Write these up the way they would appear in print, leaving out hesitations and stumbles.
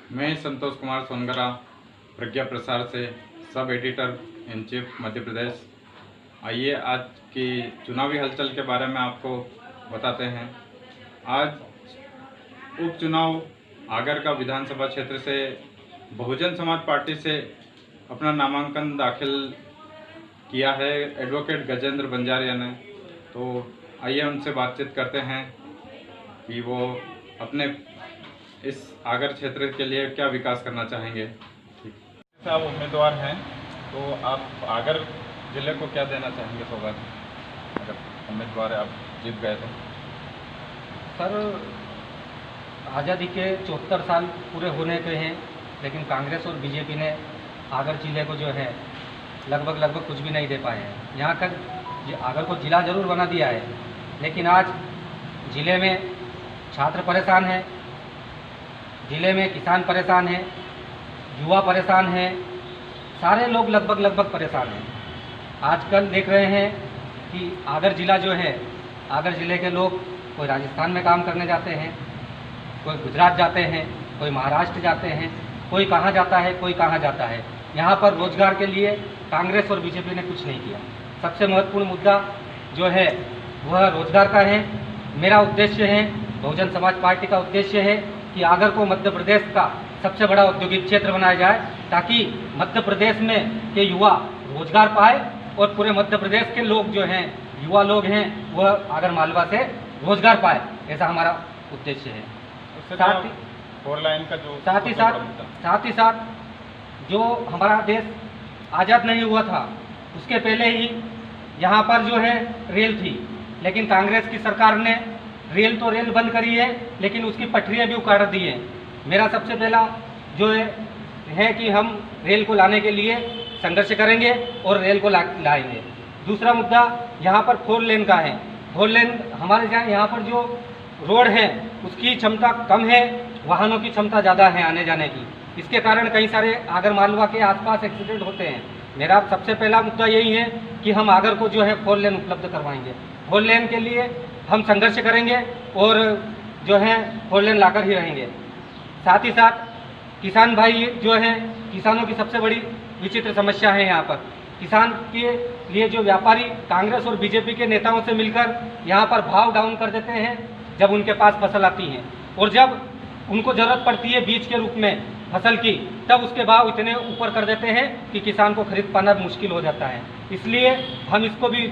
मैं संतोष कुमार सोनगरा, प्रज्ञा प्रसार से sub editor in chief Madhya Pradesh. आइए आज की चुनावी हलचल के बारे में आपको बताते हैं। आज उपचुनाव आगर का विधानसभा क्षेत्र से बहुजन समाज पार्टी से अपना नामांकन दाखिल किया है एडवोकेट गजेंद्र बंजारिया ने। तो आइए उनसे बातचीत करते हैं कि वो अपने इस आगर क्षेत्र के लिए क्या विकास करना चाहेंगे। आप उम्मीदवार हैं तो आप आगर जिले को क्या देना चाहेंगे सौगात, अगर उम्मीदवार आप जीत गए तो? सर, आज़ादी के 74 साल पूरे होने के हैं, लेकिन कांग्रेस और बीजेपी ने आगर जिले को जो है लगभग कुछ भी नहीं दे पाए हैं। यहाँ तक आगर को जिला जरूर बना दिया है, लेकिन आज ज़िले में छात्र परेशान हैं, ज़िले में किसान परेशान हैं, युवा परेशान हैं, सारे लोग लगभग परेशान हैं। आजकल देख रहे हैं कि आगर ज़िला जो है, आगर ज़िले के लोग कोई राजस्थान में काम करने जाते हैं, कोई गुजरात जाते हैं, कोई महाराष्ट्र जाते हैं, कोई कहाँ जाता है, कोई कहाँ जाता है। यहाँ पर रोजगार के लिए कांग्रेस और बीजेपी ने कुछ नहीं किया। सबसे महत्वपूर्ण मुद्दा जो है वह रोजगार का है। मेरा उद्देश्य है, बहुजन समाज पार्टी का उद्देश्य है कि आगर को मध्य प्रदेश का सबसे बड़ा औद्योगिक क्षेत्र बनाया जाए, ताकि मध्य प्रदेश में के युवा रोजगार पाए और पूरे मध्य प्रदेश के लोग जो हैं, युवा लोग हैं, वह आगर मालवा से रोजगार पाए। ऐसा हमारा उद्देश्य है। साथ ही 4 लाइन का जो साथ ही साथ जो हमारा देश आज़ाद नहीं हुआ था उसके पहले ही यहाँ पर जो है रेल थी, लेकिन कांग्रेस की सरकार ने रेल तो रेल बंद करी है, लेकिन उसकी पटरियाँ भी उखाड़ दी हैं। मेरा सबसे पहला जो है कि हम रेल को लाने के लिए संघर्ष करेंगे और रेल को लाएंगे। दूसरा मुद्दा यहाँ पर 4 लेन का है। 4 लेन हमारे यहाँ पर जो रोड है उसकी क्षमता कम है, वाहनों की क्षमता ज़्यादा है आने जाने की। इसके कारण कई सारे आगर मालवा के आसपास एक्सीडेंट होते हैं। मेरा सबसे पहला मुद्दा यही है कि हम आगर को जो है 4 लेन उपलब्ध करवाएंगे। 4 लेन के लिए हम संघर्ष करेंगे और जो है 4 लेन लाकर ही रहेंगे। साथ ही साथ किसान भाई जो हैं, किसानों की सबसे बड़ी विचित्र समस्या है यहाँ पर। किसान के लिए जो व्यापारी कांग्रेस और बीजेपी के नेताओं से मिलकर यहाँ पर भाव डाउन कर देते हैं जब उनके पास फसल आती है, और जब उनको ज़रूरत पड़ती है बीज के रूप में फसल की, तब उसके भाव इतने ऊपर कर देते हैं कि किसान को खरीद पाना मुश्किल हो जाता है। इसलिए हम इसको भी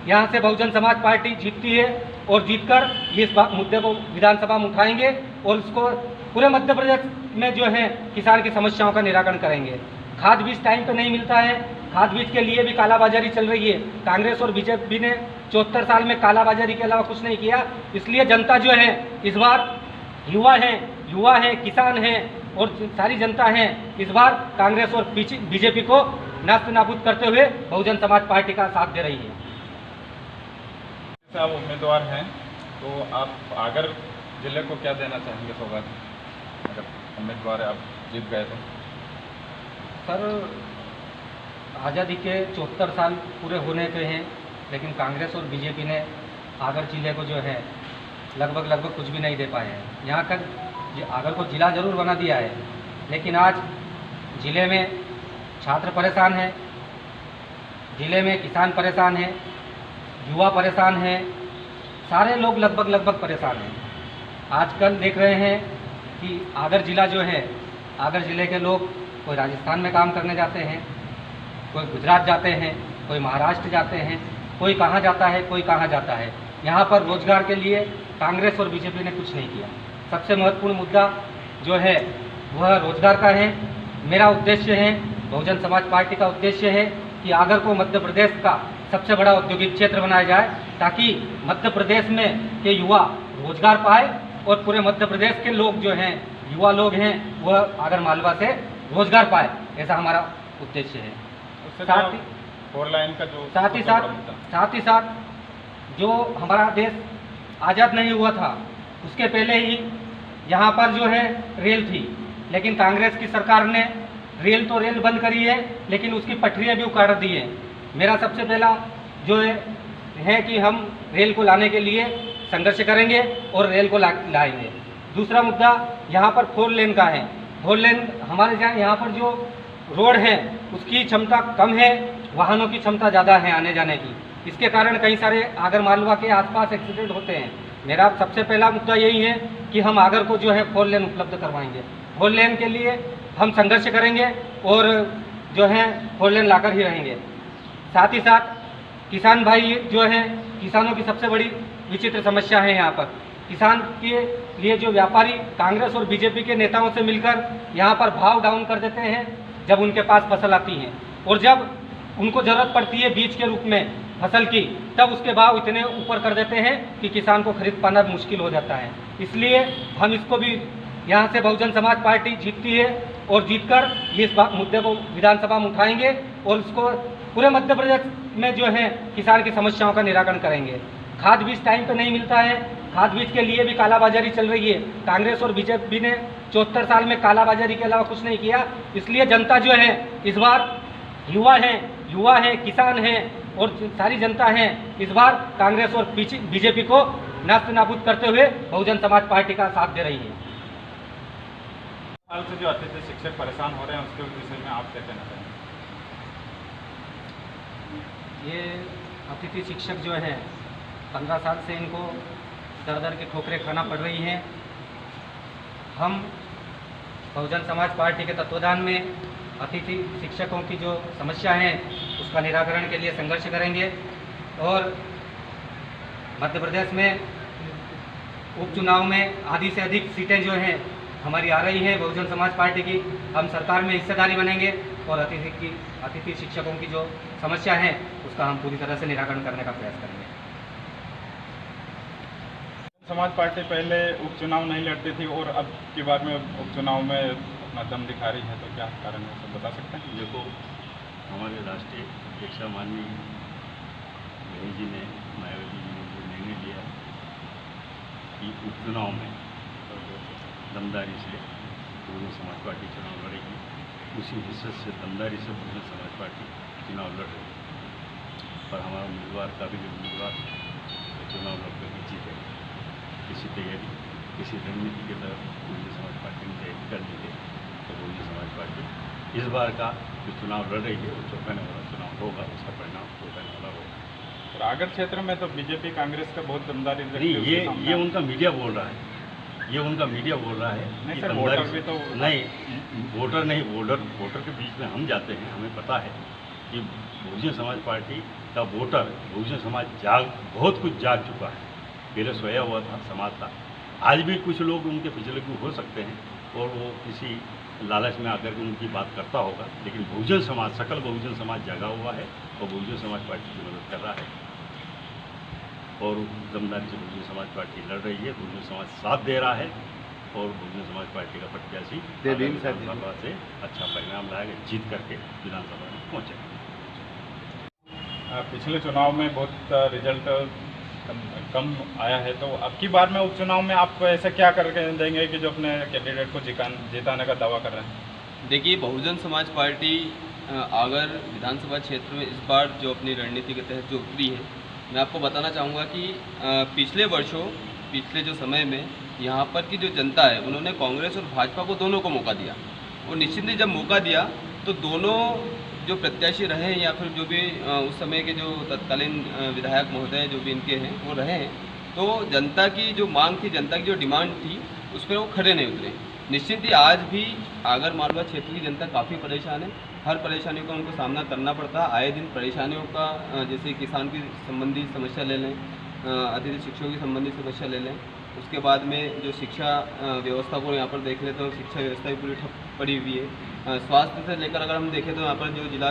यहाँ से बहुजन समाज पार्टी जीतती है और जीतकर इस मुद्दे को विधानसभा में उठाएंगे और उसको पूरे मध्य प्रदेश में जो है किसान की समस्याओं का निराकरण करेंगे। खाद बीज टाइम पर नहीं मिलता है, खाद बीज के लिए भी कालाबाजारी चल रही है। कांग्रेस और बीजेपी ने 74 साल में कालाबाजारी के अलावा कुछ नहीं किया। इसलिए जनता जो है इस बार युवा है, किसान हैं और सारी जनता है इस बार कांग्रेस और बीजेपी को नास्त नाबूद करते हुए बहुजन समाज पार्टी का साथ दे रही है। आप उम्मीदवार हैं तो आप आगर जिले को क्या देना चाहेंगे सौगात, अगर उम्मीदवार आप जीत गए तो? सर, आज़ादी के 74 साल पूरे होने के हैं, लेकिन कांग्रेस और बीजेपी ने आगर जिले को जो है लगभग कुछ भी नहीं दे पाए हैं। यहाँ तक आगर को जिला जरूर बना दिया है, लेकिन आज ज़िले में छात्र परेशान हैं, ज़िले में किसान परेशान हैं, युवा परेशान हैं, सारे लोग लगभग परेशान हैं। आजकल देख रहे हैं कि आगर ज़िला जो है, आगर ज़िले के लोग कोई राजस्थान में काम करने जाते हैं, कोई गुजरात जाते हैं, कोई महाराष्ट्र जाते हैं, कोई कहाँ जाता है, कोई कहाँ जाता है। यहाँ पर रोजगार के लिए कांग्रेस और बीजेपी ने कुछ नहीं किया। सबसे महत्वपूर्ण मुद्दा जो है वह रोजगार का है। मेरा उद्देश्य है, बहुजन समाज पार्टी का उद्देश्य है कि आगर को मध्य प्रदेश का सबसे बड़ा औद्योगिक क्षेत्र बनाया जाए, ताकि मध्य प्रदेश में के युवा रोजगार पाए और पूरे मध्य प्रदेश के लोग जो हैं, युवा लोग हैं, वह आगर मालवा से रोजगार पाए। ऐसा हमारा उद्देश्य है। साथ ही 4 लाइन का जो साथ ही साथ जो हमारा देश आज़ाद नहीं हुआ था उसके पहले ही यहाँ पर जो है रेल थी, लेकिन कांग्रेस की सरकार ने रेल तो रेल बंद करी है, लेकिन उसकी पटरियाँ भी उखाड़ दी हैं। मेरा सबसे पहला जो है कि हम रेल को लाने के लिए संघर्ष करेंगे और रेल को लाएंगे। दूसरा मुद्दा यहाँ पर 4 लेन का है। फोर लेन हमारे यहाँ पर जो रोड है उसकी क्षमता कम है, वाहनों की क्षमता ज़्यादा है आने जाने की। इसके कारण कई सारे आगर मालवा के आसपास एक्सीडेंट होते हैं। मेरा सबसे पहला मुद्दा यही है कि हम आगर को जो है फोर लेन उपलब्ध करवाएंगे। फोर लेन के लिए हम संघर्ष करेंगे और जो है फोर लेन लाकर ही रहेंगे। साथ ही साथ किसान भाई जो हैं, किसानों की सबसे बड़ी विचित्र समस्या है यहाँ पर। किसान के लिए जो व्यापारी कांग्रेस और बीजेपी के नेताओं से मिलकर यहाँ पर भाव डाउन कर देते हैं जब उनके पास फसल आती है, और जब उनको ज़रूरत पड़ती है बीज के रूप में फसल की, तब उसके भाव इतने ऊपर कर देते हैं कि किसान को खरीद पाना मुश्किल हो जाता है। इसलिए हम इसको भी यहाँ से बहुजन समाज पार्टी जीतती है और जीतकर इस मुद्दे को विधानसभा में उठाएंगे और इसको पूरे मध्य प्रदेश में जो है किसान की समस्याओं का निराकरण करेंगे। खाद बीज टाइम पे नहीं मिलता है, खाद बीज के लिए भी कालाबाजारी चल रही है। कांग्रेस और बीजेपी ने 74 साल में कालाबाजारी के अलावा कुछ नहीं किया। इसलिए जनता जो है इस बार युवा है, किसान हैं और सारी जनता है इस बार कांग्रेस और बीजेपी को नास्त नाबूद करते हुए बहुजन समाज पार्टी का साथ दे रही है। हाल से जो अतिथि शिक्षक परेशान हो रहे हैं उसके विषय में आप क्या कहना चाहेंगे? ये अतिथि शिक्षक जो हैं 15 साल से इनको दर दर की ठोकरें खाना पड़ रही हैं। हम बहुजन समाज पार्टी के तत्वाधान में अतिथि शिक्षकों की जो समस्या है उसका निराकरण के लिए संघर्ष करेंगे और मध्य प्रदेश में उपचुनाव में आधी से अधिक सीटें जो हैं हमारी आ रही हैं बहुजन समाज पार्टी की। हम सरकार में हिस्सेदारी बनेंगे और अतिथि शिक्षकों की जो समस्या है उसका हम पूरी तरह से निराकरण करने का प्रयास करेंगे। समाज पार्टी पहले उपचुनाव नहीं लड़ती थी और अब की बार में उपचुनाव में अपना दम दिखा रही है, तो क्या कारण है सब बता सकते हैं? देखो, हमारे राष्ट्रीय अध्यक्ष माननीय मोदी जी ने, मायावती जी ने जो निर्णय लिया कि उपचुनाव में दमदारी से बहुजन समाज पार्टी चुनाव लड़ेगी, उसी हिस्से से दमदारी से बहुजन समाज पार्टी चुनाव लड़ रही है। पर हमारा उम्मीदवार काबिल उम्मीदवार चुनाव लड़ कर जीते। किसी तैयारी, किसी रणनीति के तहत बहुजन समाज पार्टी ने तैयारी कर ली है, तो बहुजन समाज पार्टी इस बार का जो चुनाव लड़ रही है वो चौंकाने वाला चुनाव होगा, उसका परिणाम चौंकाने वाला होगा। और आगर क्षेत्र में तो बीजेपी कांग्रेस का बहुत दमदारी नहीं, ये उनका मीडिया बोल रहा है, ये उनका मीडिया बोल रहा है। नहीं सर, वोटर भी तो नहीं, वोटर नहीं, वोटर के बीच में हम जाते हैं। हमें पता है कि बहुजन समाज पार्टी का वोटर, बहुजन समाज बहुत कुछ जाग चुका है। पहले सोया हुआ था समाज था, आज भी कुछ लोग उनके पिछले को हो सकते हैं और वो किसी लालच में आकर के उनकी बात करता होगा, लेकिन बहुजन समाज, सकल बहुजन समाज जागा हुआ है और बहुजन समाज पार्टी की मदद कर रहा है और दमदारी से बहुजन समाज पार्टी लड़ रही है। बहुजन समाज साथ दे रहा है और बहुजन समाज पार्टी का प्रत्याशी विधानसभा से अच्छा परिणाम लाएगा, जीत करके विधानसभा में पहुँचेगा। पिछले चुनाव में बहुत रिजल्ट कम आया है, तो अब की बार में उपचुनाव में आप ऐसा क्या करके देंगे कि जो अपने कैंडिडेट को जिताने का दावा कर रहे हैं? देखिए, बहुजन समाज पार्टी आगर विधानसभा क्षेत्र में इस बार जो अपनी रणनीति के तहत जो उतरी है, मैं आपको बताना चाहूँगा कि पिछले वर्षों, पिछले जो समय में यहाँ पर की जो जनता है उन्होंने कांग्रेस और भाजपा को दोनों को मौका दिया और निश्चित ही जब मौका दिया तो दोनों जो प्रत्याशी रहे हैं या फिर जो भी उस समय के जो तत्कालीन विधायक महोदय जो भी इनके हैं वो रहे हैं, तो जनता की जो मांग थी, जनता की जो डिमांड थी, उस पर वो खड़े नहीं उतरे। निश्चित ही आज भी आगर मालवा क्षेत्र की जनता काफ़ी परेशान है। हर परेशानी का उनको सामना करना पड़ता है। आए दिन परेशानियों का, जैसे किसान की संबंधी समस्या ले लें, अतिथि शिक्षकों की संबंधी समस्या ले लें, उसके बाद में जो शिक्षा व्यवस्था को यहाँ पर देख लें तो शिक्षा व्यवस्था भी पूरी ठप पड़ी हुई है। स्वास्थ्य से लेकर अगर हम देखें तो यहाँ पर जो जिला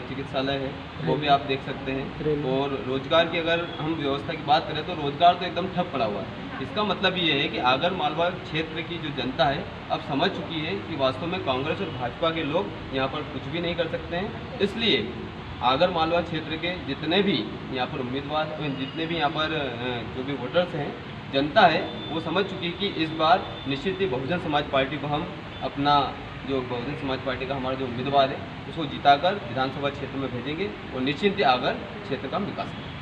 चिकित्सालय है वो भी आप देख सकते हैं। और रोजगार की अगर हम व्यवस्था की बात करें तो रोजगार तो एकदम ठप पड़ा हुआ है। इसका मतलब ये है कि आगर मालवा क्षेत्र की जो जनता है अब समझ चुकी है कि वास्तव में कांग्रेस और भाजपा के लोग यहाँ पर कुछ भी नहीं कर सकते हैं। इसलिए आगर मालवा क्षेत्र के जितने भी यहाँ पर उम्मीदवार, जितने भी यहाँ पर जो भी वोटर्स हैं, जनता है, वो समझ चुकी है कि इस बार निश्चित ही बहुजन समाज पार्टी को हम अपना जो बहुजन समाज पार्टी का हमारा जो उम्मीदवार है उसको जिताकर विधानसभा क्षेत्र में भेजेंगे और निश्चित ही आगर क्षेत्र का विकास करेंगे।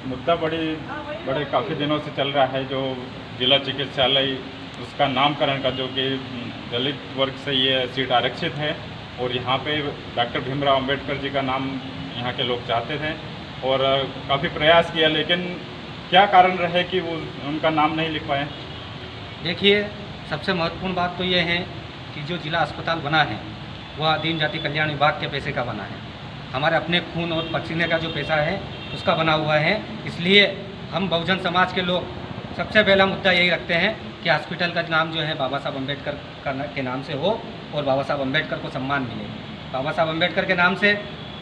मुद्दा बड़े काफ़ी दिनों से चल रहा है, जो जिला चिकित्सालय उसका नामकरण का, जो कि दलित वर्ग से ये सीट आरक्षित है और यहाँ पे डॉक्टर भीमराव अंबेडकर जी का नाम यहाँ के लोग चाहते थे और काफ़ी प्रयास किया, लेकिन क्या कारण रहे कि वो उनका नाम नहीं लिख पाए? देखिए, सबसे महत्वपूर्ण बात तो ये है कि जो जिला अस्पताल बना है वह आदिम जाति कल्याण विभाग के पैसे का बना है। हमारे अपने खून और पसीने का जो पैसा है उसका बना हुआ है। इसलिए हम बहुजन समाज के लोग सबसे पहला मुद्दा यही रखते हैं कि हॉस्पिटल का नाम जो है बाबा साहब अम्बेडकर के नाम से हो और बाबा साहब अम्बेडकर को सम्मान मिले। बाबा साहब अम्बेडकर के नाम से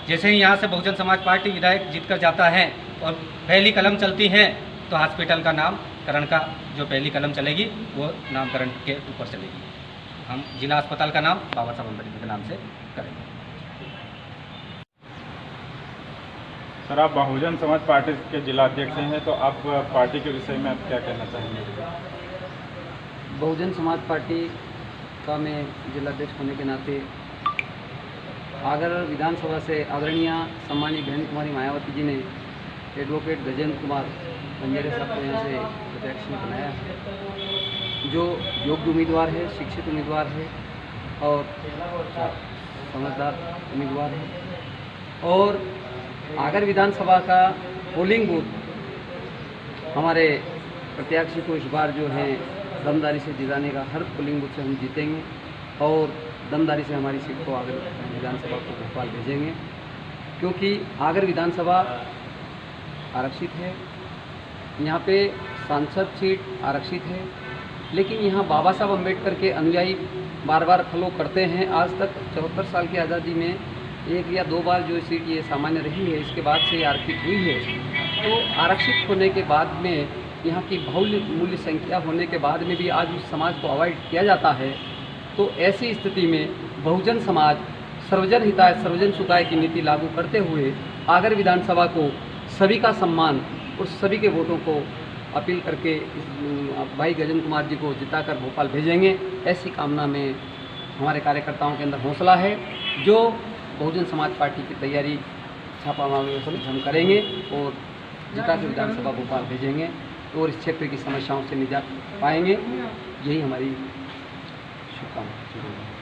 जैसे ही यहाँ से बहुजन समाज पार्टी विधायक जीत कर जाता है और पहली कलम चलती है तो हॉस्पिटल का नामकरण का जो पहली कलम चलेगी वो नामकरण के ऊपर चलेगी। हम जिला अस्पताल का नाम बाबा साहब अम्बेडकर के नाम से करेंगे। सर, आप बहुजन समाज पार्टी के जिला अध्यक्ष हैं, तो आप पार्टी के विषय में आप क्या कहना चाहेंगे? बहुजन समाज पार्टी का मैं जिलाध्यक्ष होने के नाते आगर विधानसभा से आदरणीय सम्मानीय बहन कुमारी मायावती जी ने एडवोकेट गजेंद्र कुमार बंजारे साहब को यहाँ से प्रत्याशी बनाया है, जो योग्य उम्मीदवार है, शिक्षित उम्मीदवार है और समझदार उम्मीदवार है। और आगर विधानसभा का पोलिंग बूथ हमारे प्रत्याशी को इस बार जो है दमदारी से जिताने का, हर पोलिंग बूथ से हम जीतेंगे और दमदारी से हमारी सीट को आगर विधानसभा को भोपाल भेजेंगे, क्योंकि आगर विधानसभा आरक्षित है। यहाँ पे सांसद सीट आरक्षित है, लेकिन यहाँ बाबा साहब अम्बेडकर के अनुयायी बार बार फॉलो करते हैं। आज तक 74 साल की आज़ादी में एक या दो बार जो सीट ये सामान्य रही है, इसके बाद से आरक्षित हुई है। तो आरक्षित होने के बाद में यहाँ की बहुमूल्य संख्या होने के बाद में भी आज उस समाज को अवॉइड किया जाता है। तो ऐसी स्थिति में बहुजन समाज सर्वजन हिताय सर्वजन सुखाय की नीति लागू करते हुए आगर विधानसभा को सभी का सम्मान और सभी के वोटों को अपील करके भाई गजेंद्र कुमार जी को जिताकर भोपाल भेजेंगे। ऐसी कामना में हमारे कार्यकर्ताओं के अंदर हौसला है, जो बहुजन समाज पार्टी की तैयारी छापामारी हम करेंगे और जिताकर विधानसभा भोपाल भेजेंगे और इस क्षेत्र की समस्याओं से निजात पाएंगे। यही हमारी शुभकामना।